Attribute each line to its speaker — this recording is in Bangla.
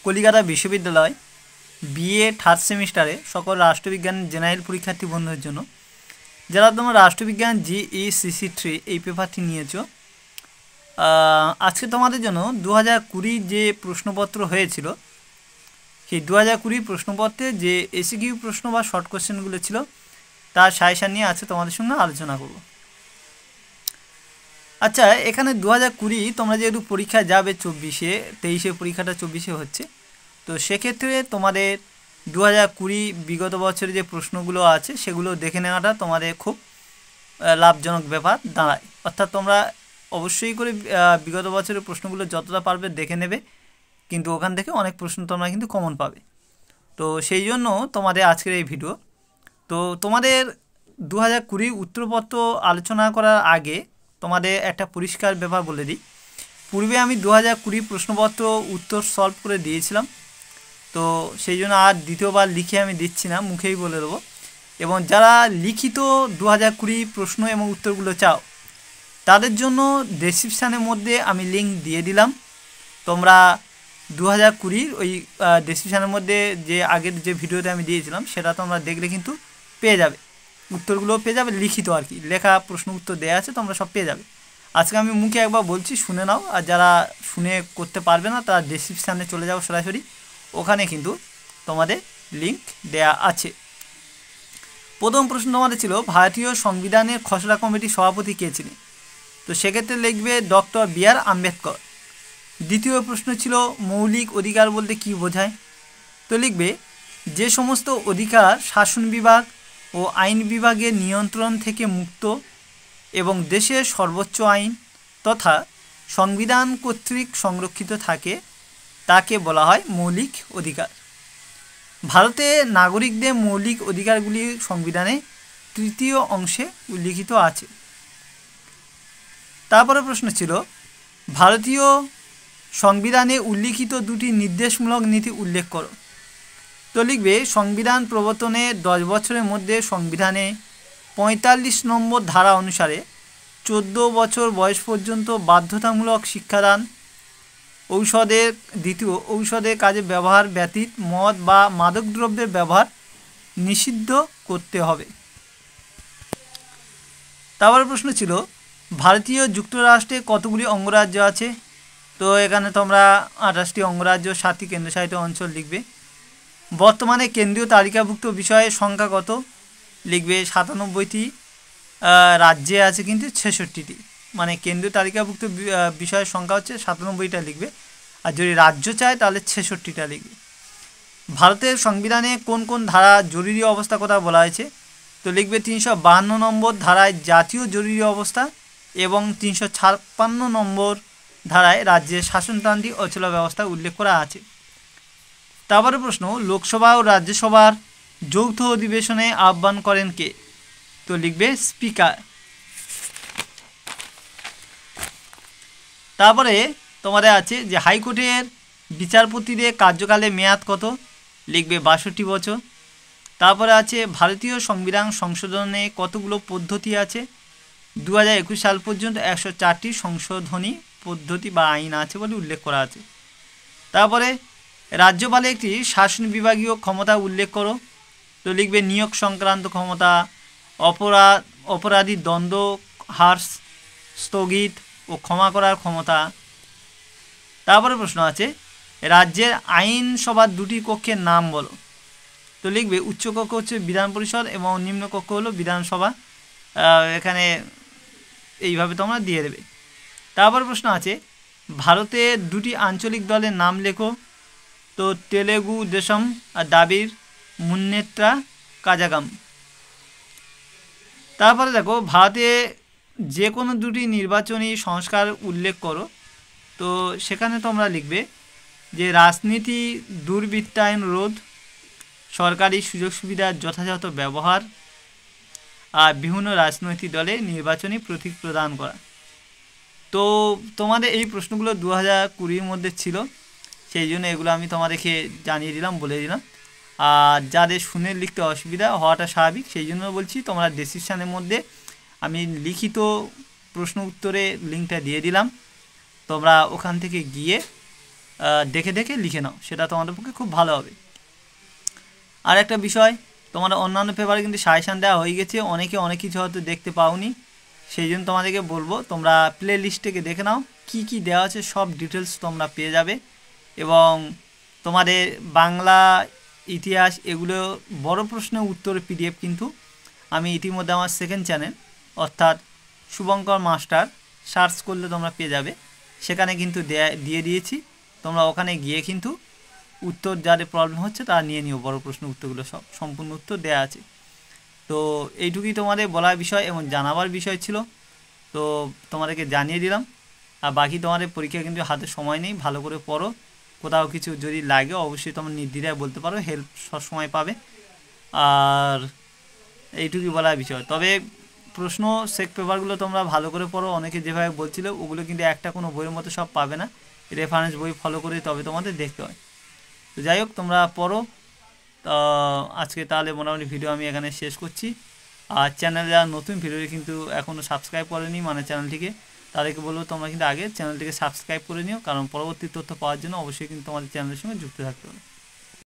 Speaker 1: কলিকাতা বিশ্ববিদ্যালয় বিএ থার্ড সেমিস্টারে সকল রাষ্ট্রবিজ্ঞান জেনারেল পরীক্ষার্থী বন্ধুদের জন্য যারা তোমরা রাষ্ট্রবিজ্ঞান GECC3 এই পেপারটি নিয়েছো, আজকে তোমাদের জন্য 2020 যে প্রশ্নপত্র হয়েছিল সেই 2020 প্রশ্নপত্রে যে এসিকিউ প্রশ্ন বা শর্ট কোশ্চেনগুলো ছিল তার সাজেশন নিয়ে আজকে তোমাদের সঙ্গে আলোচনা করব। আচ্ছা, এখানে 2020 তোমরা যেহেতু পরীক্ষা যাবে 23-এ পরীক্ষাটা 24-এ হচ্ছে, তো সেক্ষেত্রে তোমাদের 2020 বিগত বছরে যে প্রশ্নগুলো আছে সেগুলো দেখে নেওয়াটা তোমাদের খুব লাভজনক ব্যাপার দাঁড়ায়। অর্থাৎ তোমরা অবশ্যই করে বিগত বছরের প্রশ্নগুলো যতটা পারবে দেখে নেবে, কিন্তু ওখান থেকে অনেক প্রশ্ন তোমরা কিন্তু কমন পাবে। তো সেই জন্য তোমাদের আজকের এই ভিডিও। তো তোমাদের 2020 উত্তরপত্র আলোচনা করার আগে তোমাদের একটা পরিষ্কার ব্যাপার বলে দিই। পূর্বে আমি 2020 প্রশ্নপত্র উত্তর সলভ করে দিয়েছিলাম, তো সেই জন্য আর দ্বিতীয়বার লিখে আমি দিচ্ছি না, মুখেই বলে দেবো। এবং যারা লিখিত 2020 প্রশ্ন এবং উত্তরগুলো চাও তাদের জন্য ডেসক্রিপশানের মধ্যে আমি লিঙ্ক দিয়ে দিলাম। তোমরা 2020 ওই ডেসক্রিপশানের মধ্যে যে আগের যে ভিডিওতে আমি দিয়েছিলাম সেটা তোমরা দেখলে কিন্তু পেয়ে যাবে, উত্তরগুলো পেয়ে যাবে, লিখিত আর কি, লেখা প্রশ্ন উত্তর দেওয়া আছে, তোমরা সব পেয়ে যাবে। আজকে আমি মুখে একবার বলছি, শুনে নাও, আর যারা শুনে করতে পারবে না তারা ডেসক্রিপশানে চলে যাও সরাসরি, ওখানে কিন্তু তোমাদের লিঙ্ক দেয়া আছে। প্রথম প্রশ্ন তোমাদের ছিল ভারতীয় সংবিধানের খসড়া কমিটির সভাপতি কে ছিলেন? তো সেক্ষেত্রে লিখবে ডক্টর B.R. আম্বেদকর। দ্বিতীয় প্রশ্ন ছিল মৌলিক অধিকার বলতে কী বোঝায়? তো লিখবে যে সমস্ত অধিকার শাসন বিভাগ ও আইন বিভাগের নিয়ন্ত্রণ থেকে মুক্ত এবং দেশের সর্বোচ্চ আইন তথা সংবিধান কর্তৃক সংরক্ষিত থাকে তাকে বলা হয় মৌলিক অধিকার। ভারতে নাগরিকদের মৌলিক অধিকারগুলি সংবিধানে 3য় অংশে উল্লিখিত আছে। তারপরে প্রশ্ন ছিল ভারতীয় সংবিধানে উল্লিখিত 2টি নির্দেশমূলক নীতি উল্লেখ করো। তো লিখবে সংবিধান প্রবর্তনের 10 বছরের মধ্যে সংবিধানে 45 নম্বর ধারা অনুসারে 14 বছর বয়স পর্যন্ত বাধ্যতামূলক শিক্ষাদান, ঔষধের কাজে ব্যবহার ব্যতীত মদ বা মাদকদ্রব্যের ব্যবহার নিষিদ্ধ করতে হবে। তারপরে প্রশ্ন ছিল ভারতীয় যুক্তরাষ্ট্রে কতগুলি অঙ্গরাজ্য আছে? তো এখানে তোমরা 28টি অঙ্গরাজ্য, 7টি কেন্দ্রশাসিত অঞ্চল লিখবে। বর্তমানে কেন্দ্রীয় তালিকাভুক্ত বিষয়ের সংখ্যা কত? লিখবে 97টি, রাজ্যে আছে কিন্তু 66টি, মানে কেন্দ্রীয় তালিকাভুক্ত বিষয়ের সংখ্যা হচ্ছে 97টা লিখবে, আর যদি রাজ্য চায় তাহলে 66টা লিখবে। ভারতের সংবিধানে কোন কোন ধারা জরুরি অবস্থা কথা বলা হয়েছে? তো লিখবে 352 নম্বর ধারায় জাতীয় জরুরি অবস্থা এবং 356 নম্বর ধারায় রাজ্যের শাসনতান্ত্রিক অচল ব্যবস্থা উল্লেখ করা আছে। তারপরে প্রশ্ন লোকসভা ও রাজ্যসভার যৌথ অধিবেশনে আহ্বান করেন কে? তো লিখবে স্পিকার। তারপরে তোমাদের আছে যে হাইকোর্টের বিচারপতিদের কার্যকালের মেয়াদ কত? লিখবে 62 বছর। তারপরে আছে ভারতীয় সংবিধান সংশোধনে কতগুলো পদ্ধতি আছে? 2021 সাল পর্যন্ত 104টি সংশোধনী পদ্ধতি বা আইন আছে বলে উল্লেখ করা আছে। তারপরে রাজ্যপালের একটি শাসন বিভাগীয় ক্ষমতা উল্লেখ করো। তো লিখবে নিয়োগ সংক্রান্ত ক্ষমতা, অপরাধী দণ্ড হ্রাস, স্থগিত ও ক্ষমা করার ক্ষমতা। তারপরে প্রশ্ন আছে রাজ্যের আইনসভার 2টি কক্ষের নাম বলো। তো লিখবে উচ্চকক্ষ হচ্ছে বিধান পরিষদ এবং নিম্নকক্ষ হলো বিধানসভা, এখানে এইভাবে তোমরা দিয়ে দেবে। তারপর প্রশ্ন আছে ভারতের 2টি আঞ্চলিক দলের নাম লেখো। তো তেলেগু দেশম আর দ্রাবিড় মুন্নেত্রা কাজাগাম। তারপরে দেখো ভারতে যে কোনো 2টি নির্বাচনী সংস্কার উল্লেখ করো। তো সেখানে তোমরা লিখবে যে রাজনীতি দুর্বৃত্তায়ন রোধ, সরকারি সুযোগ সুবিধার যথাযথ ব্যবহার, আর বিভিন্ন রাজনৈতিক দলে নির্বাচনী প্রতীক প্রদান করা। তো তোমাদের এই প্রশ্নগুলো 2020 মধ্যে ছিল, সেই জন্য এগুলো আমি তোমাদেরকে জানিয়ে দিলাম, বলে দিলাম। আর যাদের শুনে লিখতে অসুবিধা হওয়াটা স্বাভাবিক, সেই জন্য বলছি তোমরা ডেসক্রিপশানের মধ্যে আমি লিখিত প্রশ্ন উত্তরে লিঙ্কটা দিয়ে দিলাম, তোমরা ওখান থেকে গিয়ে দেখে দেখে লিখে নাও, সেটা তোমাদের পক্ষে খুব ভালো হবে। আর একটা বিষয়, তোমাদের অন্যান্য পেপারে কিন্তু সাজেশান দেওয়া হয়ে গেছে, অনেকে অনেক কিছু হয়তো দেখতে পাওনি, সেই জন্য তোমাদেরকে বলবো তোমরা প্লে লিস্ট থেকে দেখে নাও, কি কি দেওয়া আছে সব ডিটেলস তোমরা পেয়ে যাবে। এবং তোমাদের বাংলা, ইতিহাস এগুলো বড় প্রশ্নের উত্তরের পিডিএফ কিন্তু আমি ইতিমধ্যে আমার সেকেন্ড চ্যানেল অর্থাৎ শুভঙ্কর মাস্টার সার্চ করলে তোমরা পেয়ে যাবে, সেখানে কিন্তু দিয়ে দিয়েছি। তোমরা ওখানে গিয়ে কিন্তু উত্তর যাদের প্রবলেম হচ্ছে তারা নিয়ে নিও, বড় প্রশ্ন উত্তরগুলো সব সম্পূর্ণ উত্তর দেওয়া আছে। তো এইটুকুই তোমাদের বলার বিষয় এবং জানাবার বিষয় ছিল, তো তোমাদেরকে জানিয়ে দিলাম। আর বাকি তোমাদের পরীক্ষা কিন্তু হাতে সময় নেই, ভালো করে পড়ো, কোথাও কিছু যদি লাগে অবশ্যই তোমরা নির্দ্বিধায় বলতে পারো, হেল্প সবসময় পাবে। আর এইটুকুই বলার বিষয়। তবে প্রশ্ন সেক পেপারগুলো তোমরা ভালো করে পড়ো, অনেকে যেভাবে বলছিল ওগুলো কিন্তু একটা কোনো বইয়ের মতো সব পাবে না, রেফারেন্স বই ফলো করে তবে তোমাদের দেখতে হয়। তো যাই হোক তোমরা পড়ো। তো আজকে তাহলে মোটামুটি ভিডিও আমি এখানে শেষ করছি। আর চ্যানেলে যারা নতুন ভিডিও কিন্তু এখনও সাবস্ক্রাইব করেনি মানে চ্যানেলটিকে, তাদেরকে বলবো তোমরা কিন্তু আগে চ্যানেলটিকে সাবস্ক্রাইব করে নিও, কারণ পরবর্তী তথ্য পাওয়ার জন্য অবশ্যই কিন্তু তোমাদের চ্যানেলের সঙ্গে যুক্ত থাকতে হবে।